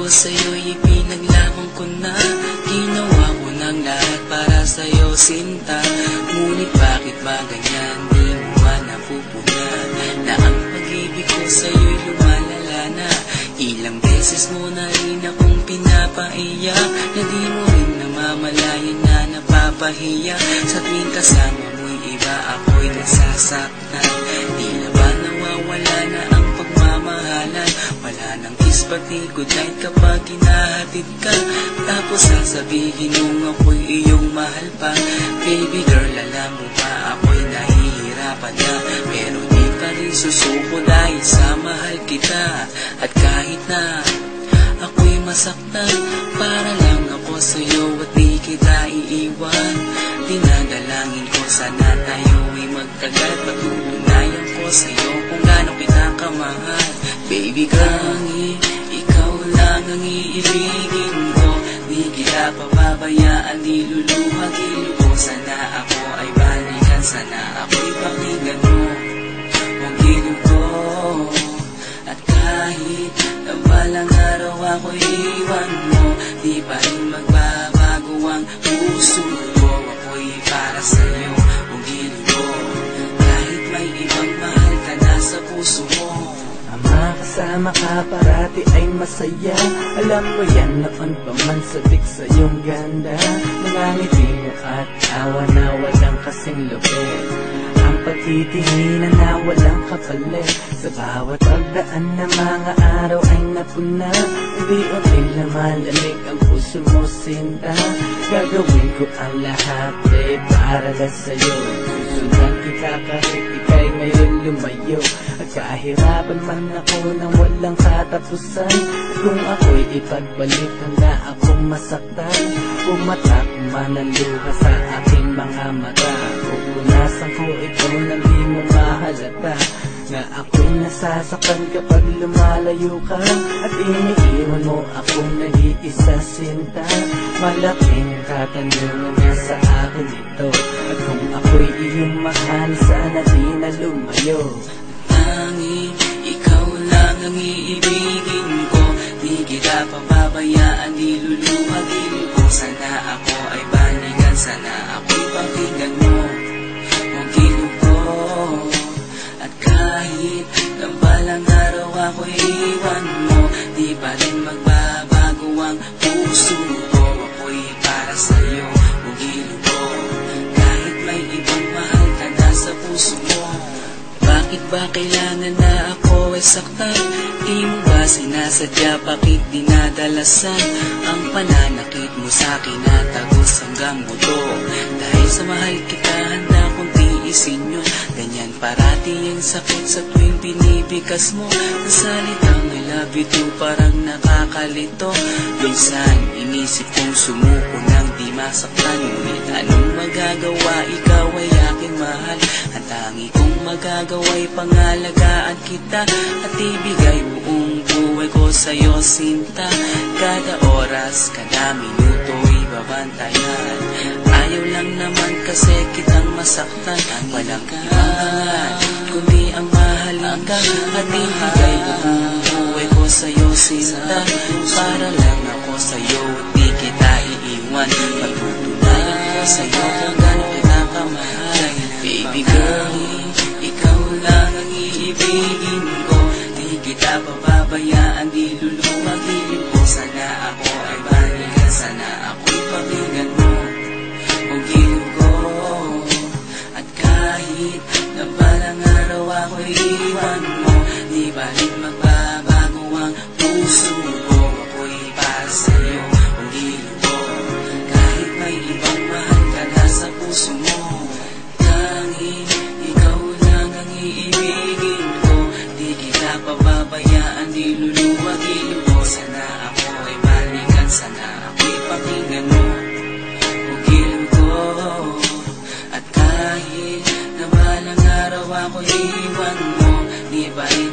ko sa'yo'y ipinaglaban ko na. Ginawa ko ng lahat para sa'yo, sinta. Ngunit bakit ba ganyan, di mo ba napupuna na ang pag-ibig ko sa'yo'y lumalala na? Ilang beses mo na rin akong pinapaiyak, na di mo rin namamalayan na napapahiya. Sa tuwing kasama mo'y iba, ako'y nasasaktan. Di na ba nawawala na ang pagmamahalan? Wala nang kiss pati good night kapag hinahatid ka. Tapos sasabihin nung ako'y iyong mahal pa. Baby girl, alam mo ba ako'y nahihirapan na, pero di pa rin susuko dahil sa mahal kita. At kahit na ako'y masaktan, para lang ako sa'yo at di kita iiwan. Dinadalangin ko sana tayo'y magtagal, patutunayan ko sa'yo kung gaano kita kamahal. Baby girl, ikaw lang ang iibigin ko. Di kita pababayaan, di luluhagin ko. Sana ako ay balikan, sana ako'y pakinggan mo ang gilid ko. At kahit na balang araw ako'y iwan mo, di pa rin magbabago ang puso ko. Ako'y para sa'yo, ang gilid ko. Kahit may ibang mahal ka na sa puso mo. Makasama ka parati ay masaya. Alam mo yan, noon pa man sabik sa iyong ganda. Mga ngiti mo at awa na walang kasing lupit, ang pagtitinginan na walang kapalit. Sa bawat pagdaan na mga araw ay napuna, unti-unti na malamig ang puso mo, sinta. Gagawin ko ang lahat para lang sa'yo. Susundan kita kahit ika'y ngayon lumayo. At kahirapan man ako nang walang katapusan, kung ako'y ipagbalik handa akong masaktan. Pumatak man ang luha sa aking mga mata, pupunasan ko ito nang di mo mahalata, na ako'y nasasaktan kapag lumalayo ka. At iniiwan mo akong nag-iisa, sinta. Malaking katanungan na sa akin ito, at kung ako'y iyong mahal, sana di na lumayo. Tanging ikaw lang ang iibigin ko. Di kita pababayaan, di luluhagin ko. Sana ako ay balikan, sana ako'y pakinggan mo ang gilid ko. At kahit na balang araw ako'y iwan mo, di pa rin magbabago ang puso ko. Ako'y para sa'yo, ang gilid ko. Kahit may ibang mahal ka na sa puso mo. Bakit ba kailangan na ako ay saktan? Di mo ba sinasadya, bakit dinadalasan ang pananakit mo sa'kin na tagos hanggang buto? Dahil sa mahal kita, handa kong tiisin yun. Ganyan parati ang sakit sa tuwing binibigas mo. Ang salitang I love you too parang nakakalito. Minsan inisip kong sumuko nang di masaktan, ngunit anong magagawa, ikaw ay aking mahal. Ang tangi kong magagawa'y pangalagaan kita, at ibigay buong buhay ko sa'yo, sinta. Kada oras, kada minuto'y babantayan. Ayaw lang naman kasi kitang masaktan. Walang ibangan kundi ang mahalin ka, at ibigay buong buhay ko sa'yo, sinta. Para lang ako sa'yo at di kita iiwan. Pagtutunayan ko sa'yo kung gaano kita kamahal. Baby girl, ikaw lang ang iibigin ko. Di kita pababayaan, di luluhagin ko. Sana ako ay balikan, sana ako'y pakinggan mo ang gilid ko. At kahit na balang araw ako'y iwan mo, di ba rin magbabago ang puso ko. Ako'y para sa'yo, ang gilid ko. Kahit may ibang mahal ka na sa puso mo. Ikaw lang ang iibigin ko. Di kita pababayaan, di luluhagin ko. Sana ako ay balikan, sana ako'y pakinggan mo ang gilid ko. At kahit na balang araw ako'y iwan mo, di ba rin